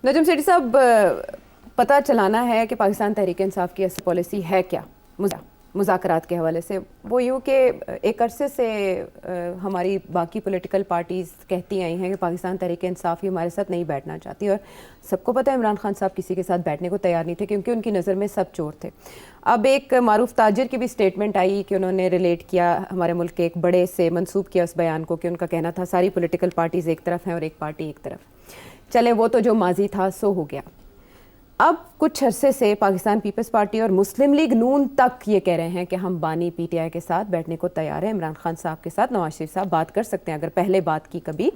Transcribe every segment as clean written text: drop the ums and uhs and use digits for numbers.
नजम सेठी साहब, पता चलाना है कि पाकिस्तान तहरीक इंसाफ की ऐसी पॉलिसी है क्या मुज़ाकरात के हवाले से। वो यूँ कि एक अरसे से हमारी बाकी पॉलिटिकल पार्टीज़ कहती आई हैं कि पाकिस्तान तहरीक इंसाफ ही हमारे साथ नहीं बैठना चाहती, और सबको पता है इमरान खान साहब किसी के साथ बैठने को तैयार नहीं थे क्योंकि उनकी नज़र में सब चोर थे। अब एक मारूफ ताजिर की भी स्टेटमेंट आई कि उन्होंने रिलेट किया हमारे मुल्क के एक बड़े से मंसूब किया उस बयान को कि उनका कहना था सारी पॉलिटिकल पार्टीज़ एक तरफ हैं और एक पार्टी एक तरफ। चले, वो तो जो माजी था सो हो गया। अब कुछ अरसे से पाकिस्तान पीपल्स पार्टी और मुस्लिम लीग नून तक ये कह रहे हैं कि हम बानी पीटीआई के साथ बैठने को तैयार हैं, इमरान खान साहब के साथ नवाज शरीफ साहब बात कर सकते हैं, अगर पहले बात की कभी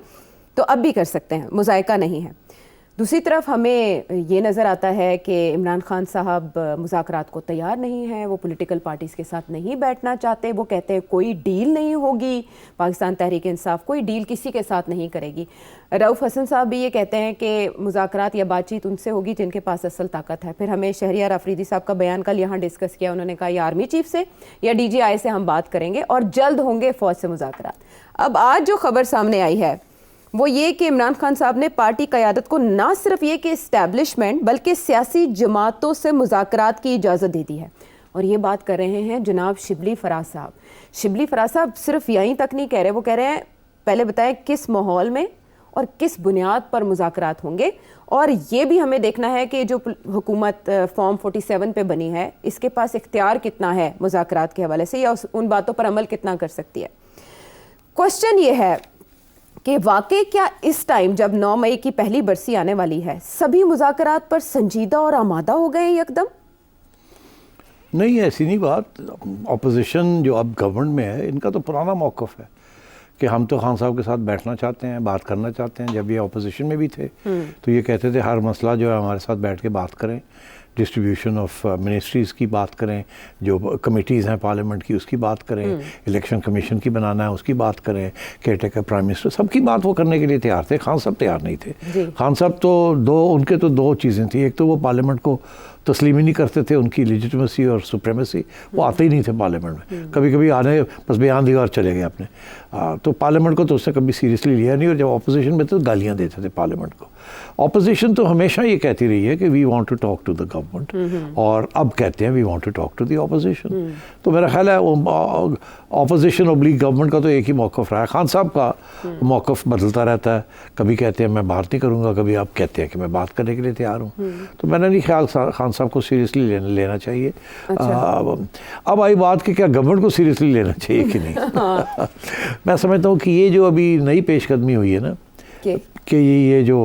तो अब भी कर सकते हैं, मुज़ायका नहीं है। दूसरी तरफ हमें ये नज़र आता है कि इमरान खान साहब मुज़ाकरात को तैयार नहीं हैं, वो पॉलिटिकल पार्टीज़ के साथ नहीं बैठना चाहते। वो कहते हैं कोई डील नहीं होगी, पाकिस्तान तहरीक इंसाफ कोई डील किसी के साथ नहीं करेगी। रऊफ़ हसन साहब भी ये कहते हैं कि मुज़ाकरात या बातचीत उनसे होगी जिनके पास असल ताकत है। फिर हमें शहरियार अफरीदी साहब का बयान कल यहाँ डिस्कस किया, उन्होंने कहा या आर्मी चीफ से या DGI से हम बात करेंगे और जल्द होंगे फ़ौज से मुज़ाकरात। अब आज जो खबर सामने आई है वो ये कि इमरान खान साहब ने पार्टी क़यादत को ना सिर्फ ये कि इस्टेब्लिशमेंट बल्कि सियासी जमातों से मुज़ाकरात की इजाज़त दे दी है। और ये बात कर रहे हैं जनाब शिबली फराज साहब। शिबली फराज साहब सिर्फ यहीं तक नहीं कह रहे, वो कह रहे हैं पहले बताएं किस माहौल में और किस बुनियाद पर मुज़ाकरात होंगे। और ये भी हमें देखना है कि जो हुकूमत फॉर्म 47 पे बनी है इसके पास इख्तियार कितना है मुज़ाकरात के हवाले से, या उन बातों पर अमल कितना कर सकती है। क्वेश्चन ये है कि वाकई क्या इस टाइम जब 9 मई की पहली बरसी आने वाली है सभी मुज़ाकरात पर संजीदा और आमादा हो गए एकदम? नहीं, ऐसी नहीं बात। अपोजिशन जो अब गवर्नमेंट में है इनका तो पुराना मौक़िफ़ है कि हम तो खान साहब के साथ बैठना चाहते हैं, बात करना चाहते हैं। जब ये अपोजिशन में भी थे तो ये कहते थे हर मसला जो है हमारे साथ बैठ के बात करें, डिस्ट्रीब्यूशन ऑफ मिनिस्ट्रीज़ की बात करें, जो कमेटीज़ हैं पार्लियामेंट की उसकी बात करें, इलेक्शन कमीशन की बनाना है उसकी बात करें, केयरटेकर प्राइम मिनिस्टर, सबकी बात वो करने के लिए तैयार थे। खान साहब तैयार नहीं थे। खान साहब तो उनके तो दो चीज़ें थी, एक तो वो पार्लियामेंट को तस्लीम ही नहीं करते थे, उनकी लेजिटिमेसी और सुप्रीमेसी, वो आते ही नहीं थे पार्लियामेंट में। कभी कभी आने बस बयान दिया और चले गए अपने। तो पार्लियामेंट को तो उसने कभी सीरियसली लिया नहीं, और जब अपोजिशन में थे तो गालियाँ देते थे पार्लियामेंट को। अपोजिशन तो हमेशा ये कहती रही है कि we want to talk to the government, और अब कहते हैं we want to talk to the opposition. तो मेरा ख्याल है अपोजिशन ऑब्लिक गवर्नमेंट का तो एक ही मौक़िफ़ रहा है। खान साहब का मौक़िफ़ बदलता रहता है, कभी कहते हैं मैं बात नहीं करूँगा, कभी आप कहते हैं कि मैं बात करने के लिए तैयार हूँ। तो मैंने नहीं ख्याल खान साहब को सीरियसली लेना चाहिए। अब आई बात कि क्या गवर्नमेंट को सीरियसली लेना चाहिए कि नहीं। मैं समझता हूँ कि ये जो अभी नई पेशकदमी हुई है ना कि ये जो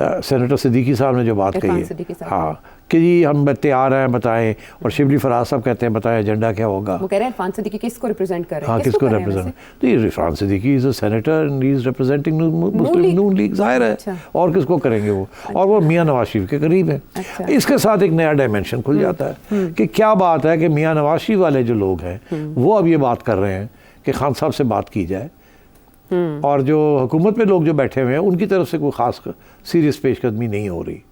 सेनेटर सिद्दीकी साहब ने जो बात कही है, हाँ, कि जी हम तैयार हैं बताएं, और शिबली फराज साहब कहते हैं बताएं एजेंडा क्या होगा। वो कह रहे हैं इरफान सिद्दीकी किसको रिप्रेजेंट कर रहे हैं? हाँ, किसको रिप्रेजेंट? तो ये Irfan Siddiqui is a senator and he is representing Muslim Noon league, जाहिर है। अच्छा। और किसको करेंगे वो? और वो मियां नवाज शरीफ के करीब है। अच्छा। इसके साथ एक नया डायमेंशन खुल जाता है कि क्या बात है कि मियां नवाज शरीफ वाले जो लोग हैं वो अब ये बात कर रहे हैं कि खान साहब से बात की जाए, और जो हुकूमत में लोग जो बैठे हुए हैं उनकी तरफ से कोई ख़ास सीरियस पेशकदमी नहीं हो रही।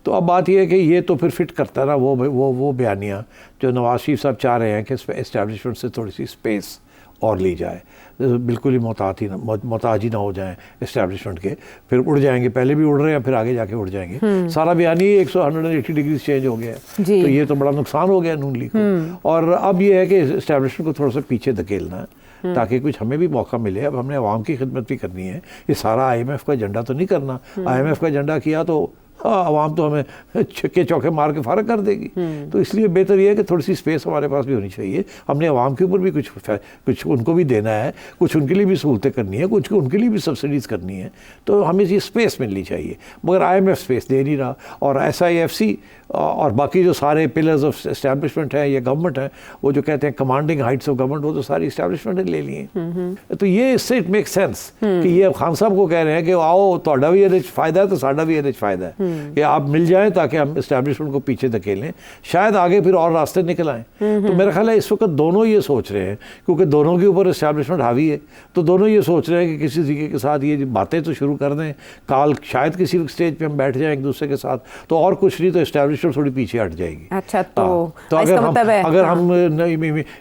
तो अब बात यह है कि ये तो फिर फिट करता है ना वो बयानियाँ जो नवाज शरीफ साहब चाह रहे हैं कि इस्टेब्लिशमेंट से थोड़ी सी स्पेस और ली जाए, बिल्कुल ही मोहताज ही ना हो जाएं इस्टेब्लिशमेंट के, फिर उड़ जाएंगे, पहले भी उड़ रहे हैं फिर आगे जाके उड़ जाएंगे। सारा बयान ही 180 डिग्री चेंज हो गया, तो ये तो बड़ा नुकसान हो गया नून लीग को। और अब ये है कि इस्टेब्लिशमेंट को थोड़ा सा पीछे धकेलना है ताकि कुछ हमें भी मौका मिले। अब हमने आवाम की खिदमत भी करनी है, ये सारा IMF का एजेंडा तो नहीं करना। IMF का एजेंडा किया तो आवाम तो हमें छक्के चौके मार के फारग कर देगी। तो इसलिए बेहतर ये है कि थोड़ी सी स्पेस हमारे पास भी होनी चाहिए। हमने आवाम के ऊपर भी कुछ उनको भी देना है, कुछ उनके लिए भी सहूलतें करनी है, कुछ उनके लिए भी सब्सिडीज़ करनी है, तो हमें ये स्पेस मिलनी चाहिए। मगर IMF स्पेस दे नहीं रहा, और SIFC और बाकी जो सारे पिलर्स ऑफ एस्टैब्लिशमेंट है या गवर्नमेंट है, वो जो कहते हैं कमांडिंग हाइट्स ऑफ गवर्नमेंट, वो तो सारी एस्टैब्लिशमेंट ने ले लिए। तो ये इससे इट मेक सेंस कि ये खान साहब को कह रहे हैं कि आओ, ਤੁਹਾਡਾ भी ਇਹਦੇ 'ਚ फ़ायदा है तो साडा भी ਇਹਦੇ 'ਚ फ़ायदा है। कि आप मिल जाएं ताकि हम इस्टेब्लिशमेंट को पीछे धकेलें, शायद आगे फिर और रास्ते निकल आएँ। तो मेरा ख्याल है इस वक्त दोनों ये सोच रहे हैं, क्योंकि दोनों के ऊपर इस्टेब्लिशमेंट हावी है, तो दोनों ये सोच रहे हैं कि किसी तरीके के साथ ये बातें तो शुरू कर दें, काल शायद किसी स्टेज पे हम बैठ जाएं एक दूसरे के साथ, तो और कुछ नहीं तो इस्टेब्लिशमेंट थोड़ी पीछे हट जाएगी। अच्छा, तो अगर हम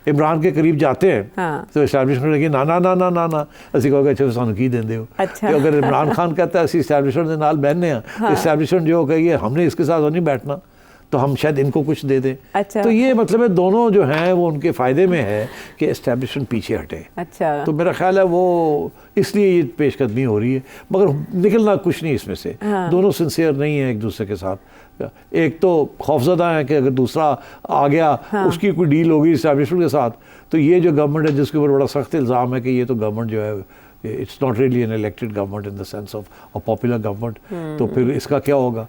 इमरान के करीब जाते हैं तो इस्टेब्लिशमेंट कहेगी ना ना ना ना ना ना, ਅਸੀਂ ਕਹੋਗੇ ਅੱਛਾ ਸਾਨੂੰ ਕੀ ਦਿੰਦੇ ਹੋ। तो अगर इमरान खान कहता है ਅਸੀਂ इस्टेब्लिशमेंट के नाल बहने हैं, इस्टेब्लिशमेंट जो कहेगी हमने इसके साथ नहीं बैठना, तो हम शायद इनको कुछ दे दें। अच्छा। तो ये मतलब है दोनों जो हैं वो उनके फ़ायदे में है कि इस्टेब्लिशमेंट पीछे हटे। अच्छा। तो मेरा ख्याल है वो इसलिए ये पेशकदमी हो रही है, मगर निकलना कुछ नहीं इसमें से। दोनों सिंसियर नहीं है एक दूसरे के साथ। एक तो खौफजदा है कि अगर दूसरा आ गया उसकी कोई डील होगी इस्टेब्लिशमेंट के साथ, तो ये जो गवर्नमेंट है जिसके ऊपर बड़ा सख्त इल्ज़ाम है कि ये तो गवर्नमेंट जो है it's not really an elected government in the sense of a popular government, तो फिर इसका क्या होगा।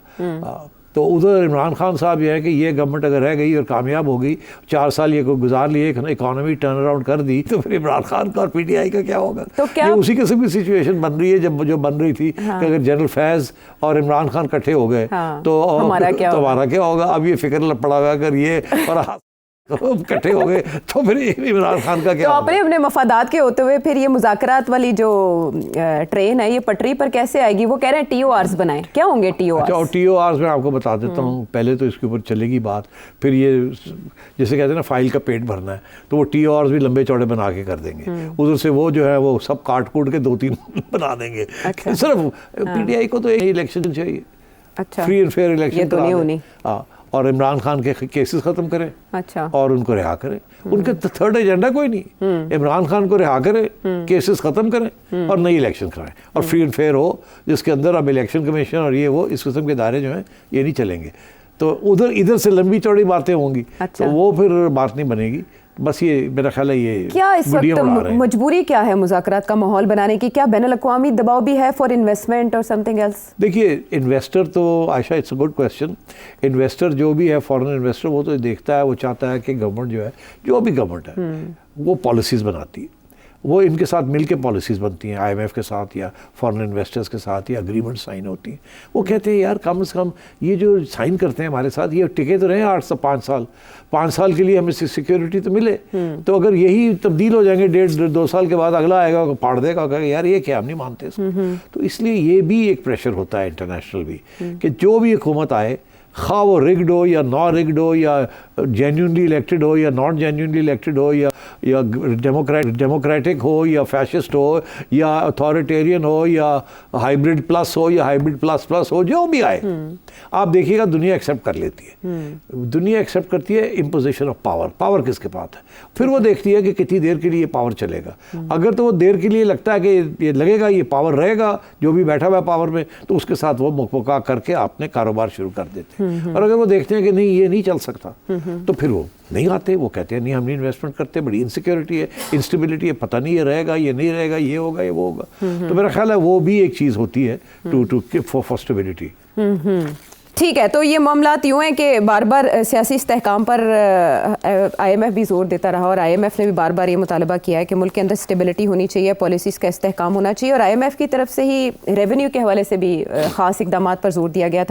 तो उधर इमरान खान साहब ये है कि ये गवर्नमेंट अगर रह गई और कामयाब हो गई, 4 साल ये को गुजार लिए, इकोनॉमी टर्न अराउंड कर दी, तो फिर इमरान खान का और पीटीआई का क्या होगा। तो क्या ये उसी किस्म की सिचुएशन बन रही है जो बन रही थी कि अगर जनरल फैज़ और इमरान खान इकट्ठे हो गए तो हमारा क्या होगा। अब ये फिक्र पड़ा हुआ अगर ये और इकट्ठे हो गए तो फिर इमरान खान का क्या। तो अपने मफादात के होते हुए फिर ये मुज़ाकरात वाली जो ट्रेन है ये पटरी पर कैसे आएगी। वो कह रहे हैं TORs बनाएं, क्या होंगे TORs? अच्छा, और TORs मैं आपको बता देता हूँ। पहले तो इसके ऊपर चलेगी बात, फिर ये जैसे कहते हैं ना फाइल का पेट भरना है, तो वो TORs भी लंबे चौड़े बना के कर देंगे। उधर से वो जो है वो सब काट कूट के 2-3 बना देंगे। अच्छा। सिर्फ PTI को तो इलेक्शन चाहिए। अच्छा, फ्री एंड फेयर इलेक्शन। ये तो नहीं होनी। हाँ, और इमरान खान के केसेस खत्म करें। अच्छा। और उनको रिहा करें। उनके थर्ड एजेंडा कोई नहीं, इमरान खान को रिहा करें, केसेस खत्म करें और नई इलेक्शन कराएं और फ्री एंड फेयर हो, जिसके अंदर अब इलेक्शन कमीशन और ये वो इस किस्म के इदारे जो हैं ये नहीं चलेंगे। तो इधर से लंबी चौड़ी बातें होंगी। अच्छा। तो वो फिर बात नहीं बनेगी। बस ये मेरा ख्याल है ये क्या इस वक्त मजबूरी क्या है मुज़ाकरात का माहौल बनाने की? क्या बैनुल अक़वामी दबाव भी है फॉर इन्वेस्टमेंट और समथिंग एल्स? देखिए, इन्वेस्टर तो Ayesha it's a good question. Investor जो भी है फॉरेन इन्वेस्टर वो तो देखता है, वो चाहता है कि गवर्नमेंट जो है, जो भी गवर्नमेंट है वो पॉलिसीज़ बनाती है, वो इनके साथ मिल के पॉलिसीज़ बनती हैं, IMF के साथ या फॉरेन इन्वेस्टर्स के साथ, या अग्रीमेंट साइन होती हैं। वो कहते हैं यार कम से कम ये जो साइन करते हैं हमारे साथ ये टिके तो रहे 8 से 5 साल, 5 साल के लिए हमें सिक्योरिटी तो मिले। तो अगर यही तब्दील हो जाएंगे 1.5-2 साल के बाद अगला आएगा फाड़ देगा, कहेगा यार ये क्या हम नहीं मानते इसको। तो इसलिए ये भी एक प्रेशर होता है इंटरनेशनल भी कि जो भी हुकूमत आए, खा वो रिग्ड हो या नॉन रिग्ड हो या जेन्युइनली इलेक्टेड हो या नॉट जेन्युइनली इलेक्टेड हो या डेमोक्रेटिक हो या फैशिस्ट हो या अथॉरिटेरियन हो या हाइब्रिड प्लस हो या हाइब्रिड प्लस प्लस हो, जो भी आए आप देखिएगा दुनिया एक्सेप्ट कर लेती है। दुनिया एक्सेप्ट करती है इम्पोजिशन ऑफ पावर। पावर किसके पास है, फिर वो देखती है कि कितनी देर के लिए ये पावर चलेगा। अगर तो वो देर के लिए लगता है कि ये लगेगा ये पावर रहेगा, जो भी बैठा हुआ है पावर में, तो उसके साथ वो मुकमुका करके अपने कारोबार शुरू कर देते हैं। और अगर वो देखते हैं कि नहीं ये नहीं चल सकता, तो फिर वो नहीं आते। वो कहते हैं नहीं हम नहीं इन्वेस्टमेंट करते, बड़ी इनसिक्योरिटी है, इंस्टेबिलिटी है, पता नहीं ये रहेगा ये नहीं रहेगा, ये होगा ये वो होगा। तो मेरा ख्याल है वो भी एक चीज़ होती है टू फॉर स्टेबिलिटी। ठीक है, तो ये मामलात यूँ हैं कि बार बार सियासी इस्तेहकाम पर IMF भी जोर देता रहा और IMF ने भी बार बार ये मुतालबा किया है कि मुल्क के अंदर स्टेबिलिटी होनी चाहिए, पॉलिसीज़ का इस्तेहकाम होना चाहिए। और IMF की तरफ से ही रेवेन्यू के हवाले से भी ख़ास इकदामात पर जोर दिया गया था।